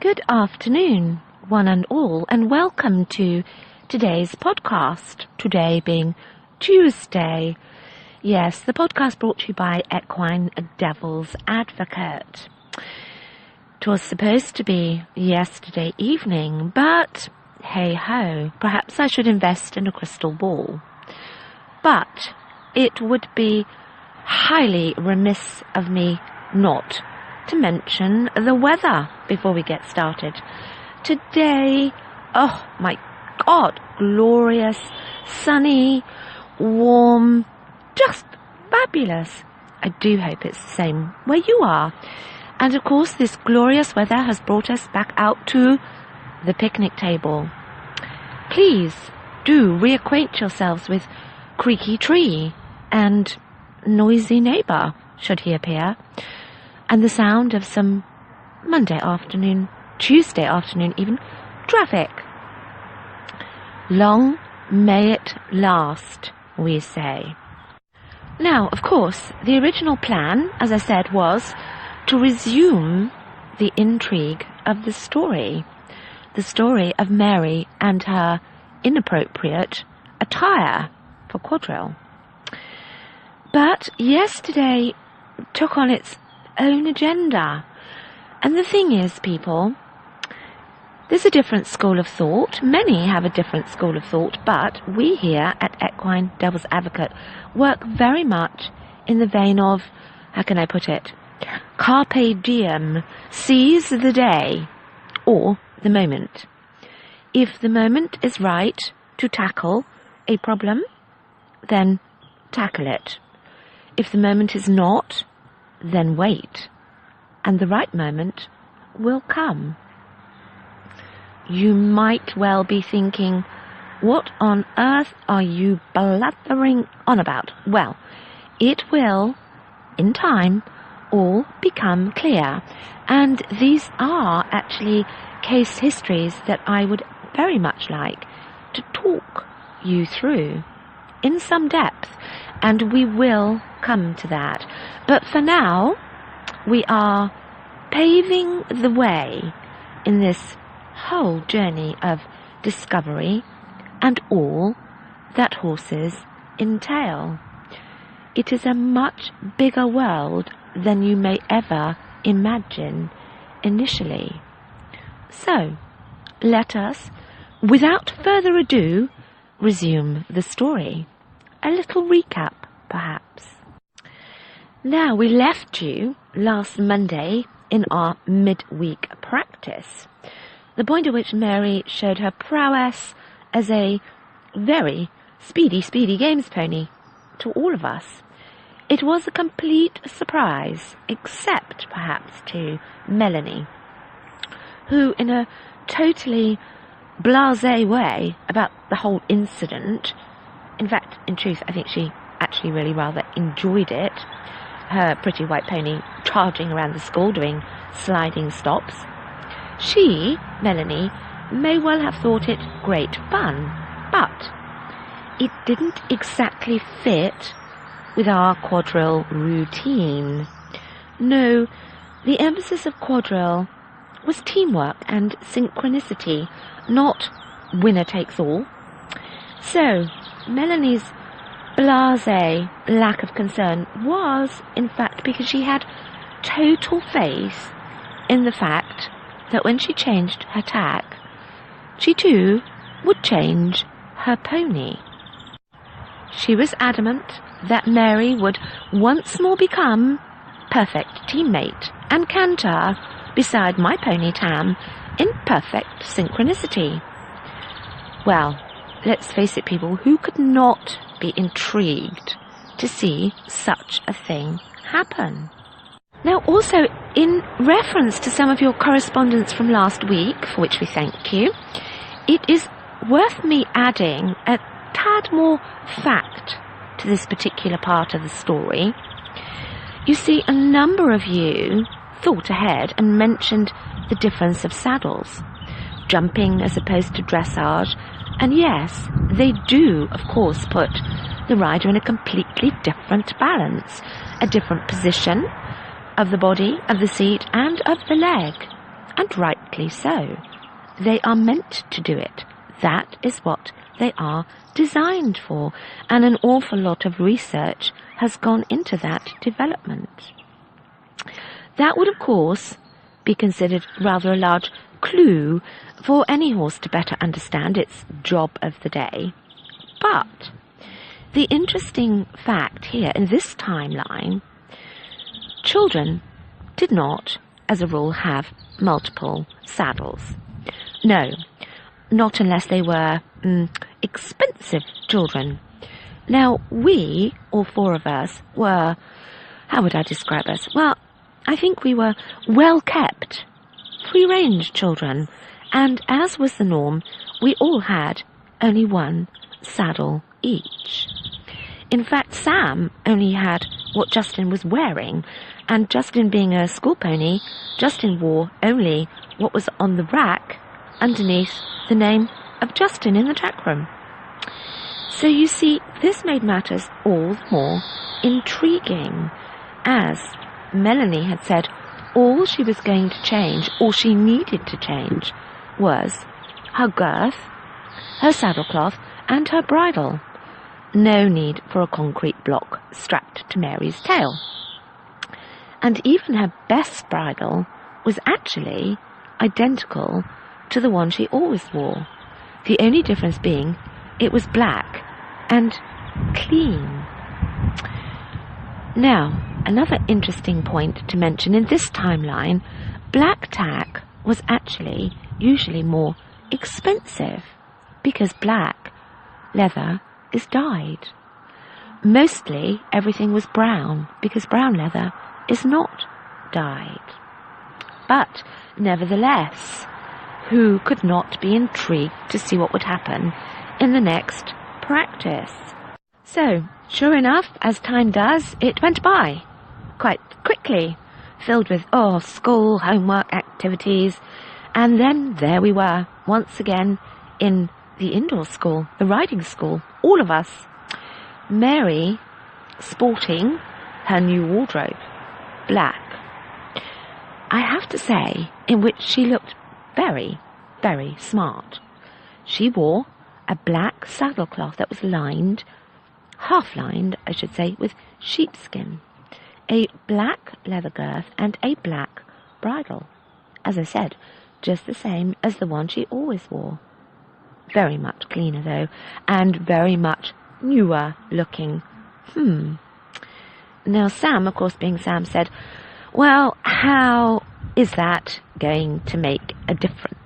Good afternoon, one and all, and welcome to today's podcast, today being Tuesday. Yes, the podcast brought to you by Equine Devil's Advocate. It was supposed to be yesterday evening, but hey-ho, perhaps I should invest in a crystal ball. But it would be highly remiss of me not to mention the weather before we get started. Today, oh my God, glorious, sunny, warm, just fabulous. I do hope it's the same where you are. And of course, this glorious weather has brought us back out to the picnic table. Please do reacquaint yourselves with creaky tree and noisy neighbour, should he appear, and the sound of some Monday afternoon, Tuesday afternoon even, traffic. Long may it last, we say. Now, of course, the original plan, as I said, was to resume the intrigue of the story of Mary and her inappropriate attire for quadrille. But yesterday took on its own agenda. And the thing is, people, there's a different school of thought. Many have a different school of thought, but we here at Equine Devil's Advocate work very much in the vein of, how can I put it, carpe diem, seize the day, or the moment. If the moment is right to tackle a problem, then tackle it. If the moment is not, then wait, and the right moment will come. You might well be thinking, what on earth are you blathering on about? Well, it will, in time, all become clear, and these are actually case histories that I would very much like to talk you through in some depth, and we will come to that. But for now, we are paving the way in this whole journey of discovery and all that horses entail. It is a much bigger world than you may ever imagine initially. So, let us, without further ado, resume the story. A little recap, perhaps. Now, we left you last Monday in our midweek practice, the point at which Mary showed her prowess as a very speedy games pony to all of us. It was a complete surprise, except perhaps to Melanie, who, in a totally blasé way about the whole incident, in fact, in truth, I think she actually really rather enjoyed it, her pretty white pony charging around the school doing sliding stops. She, Melanie, may well have thought it great fun, but it didn't exactly fit with our quadrille routine. No, the emphasis of quadrille was teamwork and synchronicity, not winner takes all. So, Melanie's blasé lack of concern was, in fact, because she had total faith in the fact that when she changed her tack, she too would change her pony. She was adamant that Mary would once more become perfect teammate and canter beside my pony Tam in perfect synchronicity. Well, let's face it, people, who could not be intrigued to see such a thing happen? Now, also, in reference to some of your correspondence from last week, for which we thank you, it is worth me adding a tad more fact to this particular part of the story. You see, a number of you thought ahead and mentioned the difference of saddles, jumping as opposed to dressage, and yes, they do, of course, put the rider in a completely different balance, a different position of the body, of the seat, and of the leg. And exactly so. They are meant to do it. That is what they are designed for, and an awful lot of research has gone into that development. That would, of course, be considered rather a large clue for any horse to better understand its job of the day. But the interesting fact here in this timeline, children did not, as a rule, have multiple saddles. No, not unless they were expensive children. Now, we, all four of us, were, how would I describe us? Well, I think we were well-kept, free-range children, and as was the norm, we all had only one saddle each. In fact, Sam only had what Justin was wearing, and Justin being a school pony, Justin wore only what was on the rack underneath the name of Justin in the tack room. So you see, this made matters all the more intriguing. As Melanie had said, all she was going to change, all she needed to change, was her girth, her saddlecloth, and her bridle. No need for a concrete block strapped to Mary's tail. And even her best bridle was actually identical to the one she always wore, the only difference being it was black and clean. Now, another interesting point to mention in this timeline, black tack was actually usually more expensive because black leather is dyed. Mostly everything was brown because brown leather is not dyed. But nevertheless, who could not be intrigued to see what would happen in the next practice? So, sure enough, as time does, it went by quite quickly, filled with, school, homework, activities, and then there we were, once again, in the indoor school, the riding school, all of us. Mary sporting her new wardrobe, black, I have to say, in which she looked very, very smart. She wore a black saddlecloth that was lined, half-lined, I should say, with sheepskin, a black leather girth, and a black bridle. As I said, just the same as the one she always wore. Very much cleaner, though, and very much newer looking. Now, Sam, of course, being Sam, said, well, how is that going to make a difference?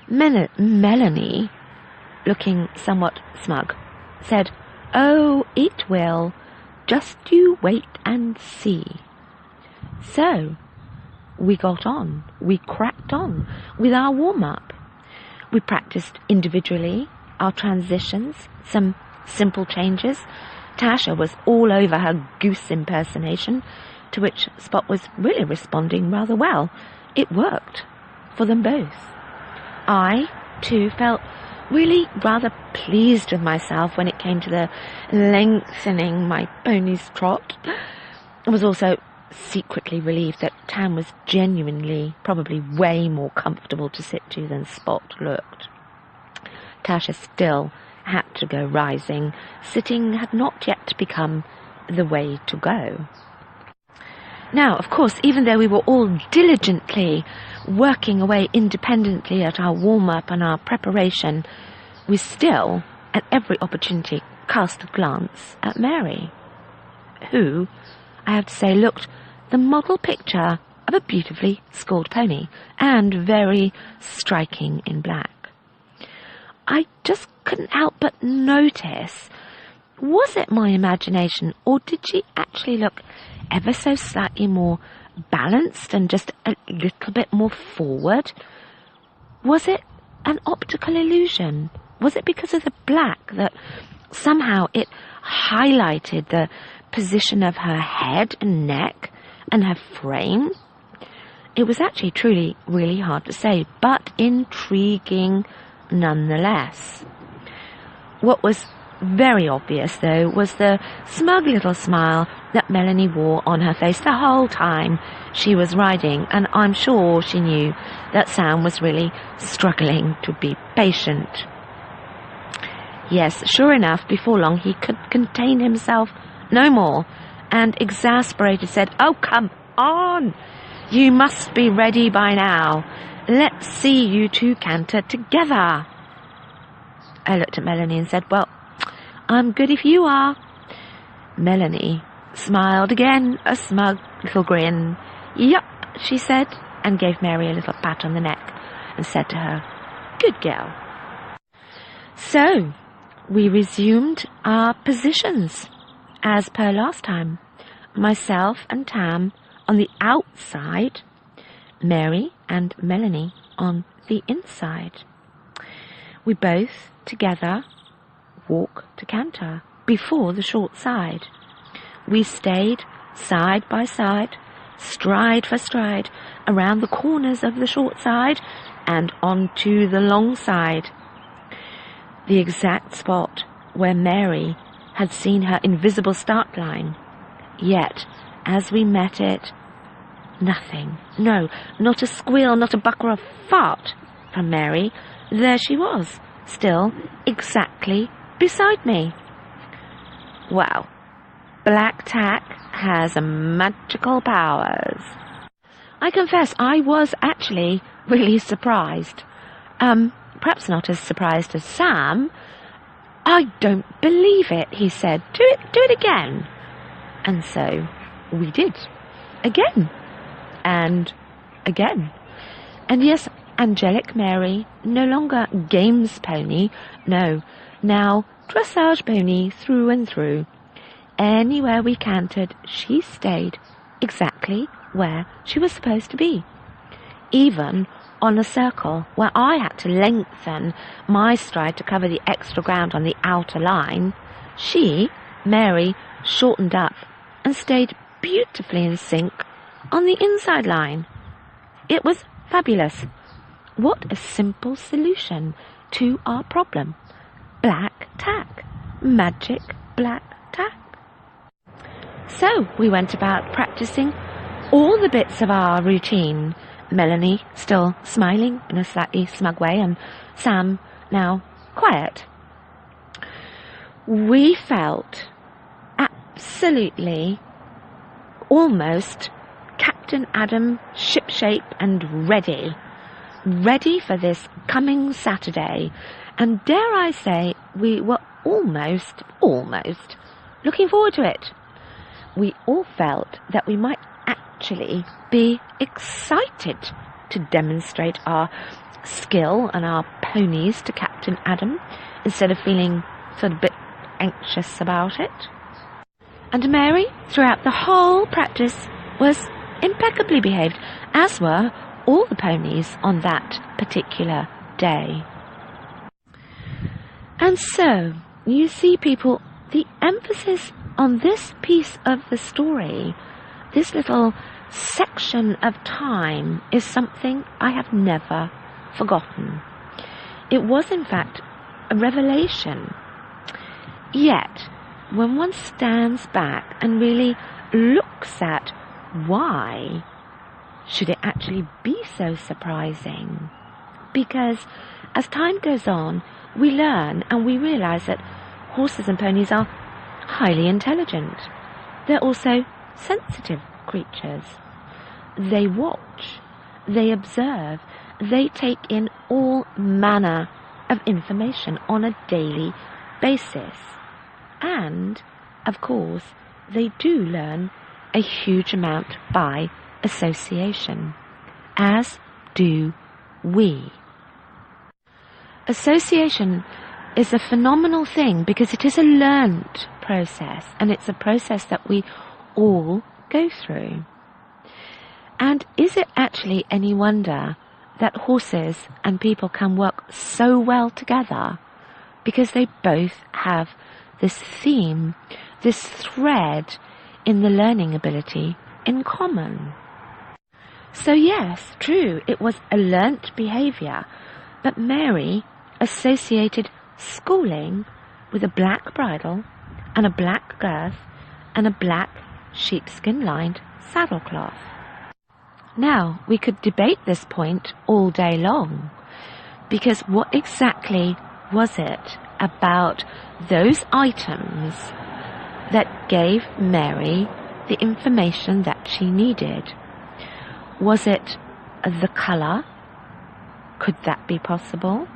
Melanie, looking somewhat smug, said, oh, it will. Just you wait and see. So, we got on. We cracked on with our warm-up. We practiced individually our transitions, some simple changes. Tasha was all over her goose impersonation, to which Spot was really responding rather well. It worked for them both. I, too, felt really rather pleased with myself when it came to the lengthening my pony's trot. I was also secretly relieved that Tam was genuinely probably way more comfortable to sit to than Spot looked. Tasha still had to go rising. Sitting had not yet become the way to go. Now, of course, even though we were all diligently working away independently at our warm-up and our preparation, we still, at every opportunity, cast a glance at Mary, who, I have to say, looked the model picture of a beautifully schooled pony, and very striking in black. I just couldn't help but notice, was it my imagination, or did she actually look ever so slightly more balanced and just a little bit more forward? Was it an optical illusion? Was it because of the black that somehow it highlighted the position of her head and neck and her frame? It was actually truly really hard to say, but intriguing nonetheless. What was Very obvious, though, was the smug little smile that Melanie wore on her face the whole time she was riding, and I'm sure she knew that Sam was really struggling to be patient. Yes, sure enough, before long he could contain himself no more, and exasperated said, "Oh, come on! You must be ready by now. Let's see you two canter together." I looked at Melanie and said, "Well, I'm good if you are." Melanie smiled again, a smug little grin. "Yup," she said, and gave Mary a little pat on the neck and said to her, "Good girl." So, we resumed our positions, as per last time. Myself and Tam on the outside, Mary and Melanie on the inside. We both, together, walk to canter before the short side. We stayed side by side, stride for stride, around the corners of the short side and onto the long side. The exact spot where Mary had seen her invisible start line. Yet, as we met it, nothing, no, not a squeal, not a buck or a fart from Mary. There she was, still exactly beside me. Well, black tack has magical powers. I confess I was actually really surprised. Perhaps not as surprised as Sam. "I don't believe it," he said. Do it again." And so we did. Again. And again. And yes, angelic Mary, no longer games pony, no, now dressage pony through and through. Anywhere we cantered, she stayed exactly where she was supposed to be. Even on a circle where I had to lengthen my stride to cover the extra ground on the outer line, she, Mary, shortened up and stayed beautifully in sync on the inside line. It was fabulous. What a simple solution to our problem. Black tack. Magic black tack. So we went about practicing all the bits of our routine. Melanie still smiling in a slightly smug way, and Sam now quiet. We felt absolutely almost Captain Adam shipshape and ready for this coming Saturday, and dare I say we were almost looking forward to it. We all felt that we might actually be excited to demonstrate our skill and our ponies to Captain Adam instead of feeling sort of a bit anxious about it. And Mary, throughout the whole practice, was impeccably behaved, as were all the ponies on that particular day. And so, you see, people, the emphasis on this piece of the story, this little section of time, is something I have never forgotten. It was, in fact, a revelation. Yet, when one stands back and really looks at why should it actually be so surprising? Because as time goes on, we learn and we realize that horses and ponies are highly intelligent. They're also sensitive creatures. They watch, they observe, they take in all manner of information on a daily basis. And, of course, they do learn a huge amount by association, as do we. Association is a phenomenal thing because it is a learned process, and it's a process that we all go through. And is it actually any wonder that horses and people can work so well together? Because they both have this theme, this thread in the learning ability in common. So yes, true, it was a learnt behaviour, but Mary associated schooling with a black bridle and a black girth and a black sheepskin-lined saddlecloth. Now, we could debate this point all day long, because what exactly was it about those items that gave Mary the information that she needed? Was it the colour? Could that be possible?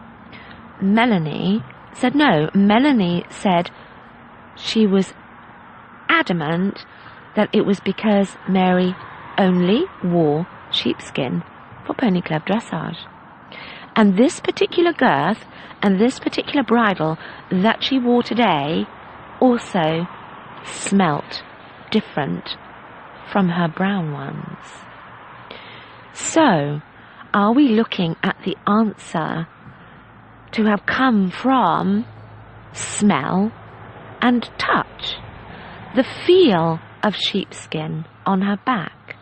Melanie said no. Melanie said she was adamant that it was because Mary only wore sheepskin for pony club dressage. And this particular girth and this particular bridle that she wore today also smelt different from her brown ones. So, are we looking at the answer to have come from smell and touch? The feel of sheepskin on her back,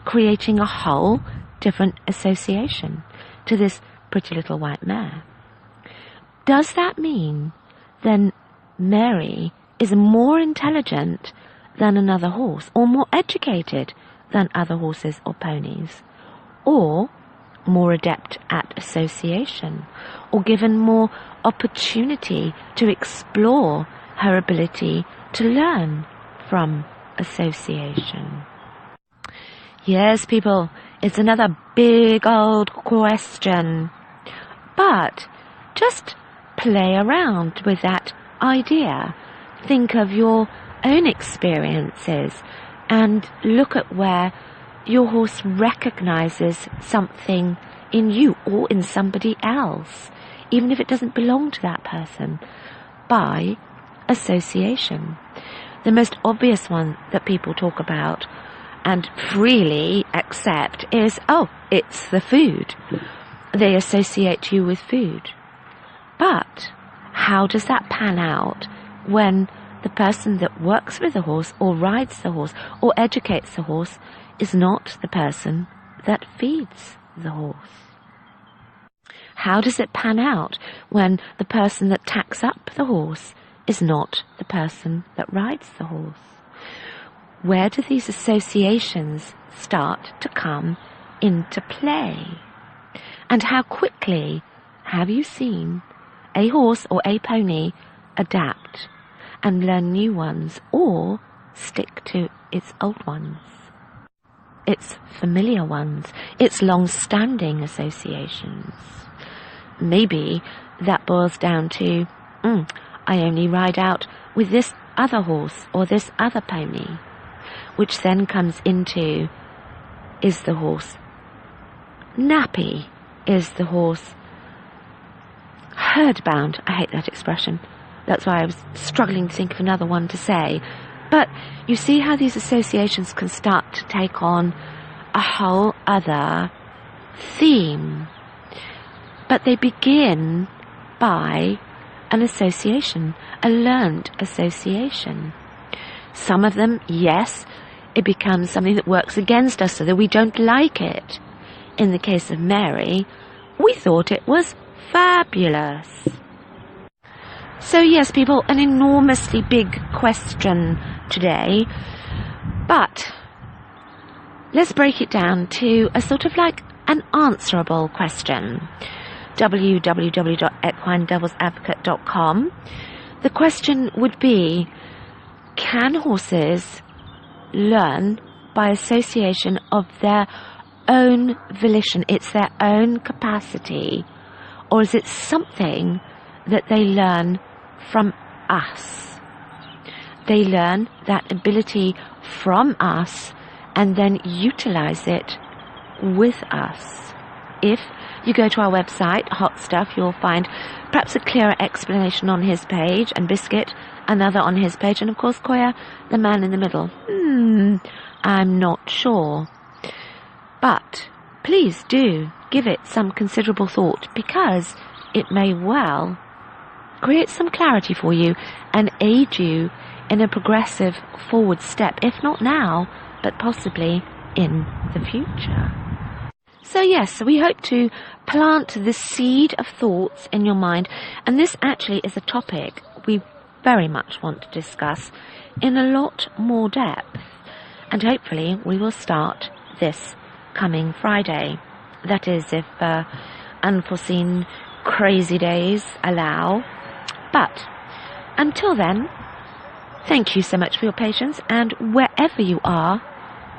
creating a whole different association to this pretty little white mare. Does that mean then Mary is more intelligent than another horse, or more educated than other horses or ponies, or more adept at association, or given more opportunity to explore her ability to learn from association? Yes, people, it's another big old question. But just play around with that idea. Think of your own experiences and look at where your horse recognizes something in you or in somebody else, even if it doesn't belong to that person, by association. The most obvious one that people talk about and freely accept is, oh, it's the food. They associate you with food. But how does that pan out when the person that works with the horse or rides the horse or educates the horse is not the person that feeds the horse? How does it pan out when the person that tacks up the horse is not the person that rides the horse? Where do these associations start to come into play? And how quickly have you seen a horse or a pony adapt and learn new ones, or stick to its old ones, its familiar ones, its long-standing associations? Maybe that boils down to, I only ride out with this other horse or this other pony, which then comes into, is the horse nappy? Is the horse herd-bound? I hate that expression. That's why I was struggling to think of another one to say. But you see how these associations can start to take on a whole other theme. But they begin by an association, a learned association. Some of them, yes, it becomes something that works against us so that we don't like it. In the case of Mary, we thought it was fabulous. So yes, people, an enormously big question today, but let's break it down to a sort of like an answerable question. www.equinedevilsadvocate.com. The question would be, can horses learn by association of their own volition? It's their own capacity, or is it something that they learn from us? They learn that ability from us and then utilize it with us. If you go to our website, Hot Stuff, you'll find perhaps a clearer explanation on his page, and Biscuit another on his page, and of course Koya, the man in the middle. I'm not sure. But please do give it some considerable thought, because it may well create some clarity for you and aid you in a progressive forward step, if not now, but possibly in the future. So yes, we hope to plant the seed of thoughts in your mind, and this actually is a topic we very much want to discuss in a lot more depth. And hopefully we will start this coming Friday. That is, if unforeseen crazy days allow. But until then, thank you so much for your patience, and wherever you are,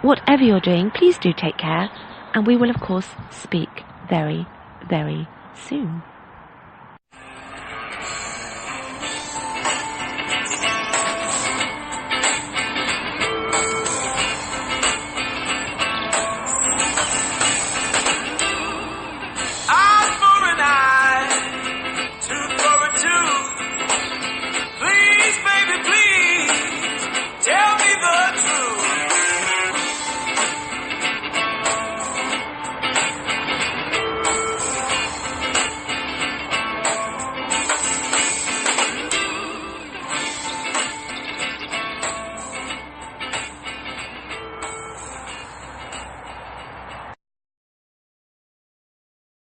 whatever you're doing, please do take care, and we will of course speak very, very soon.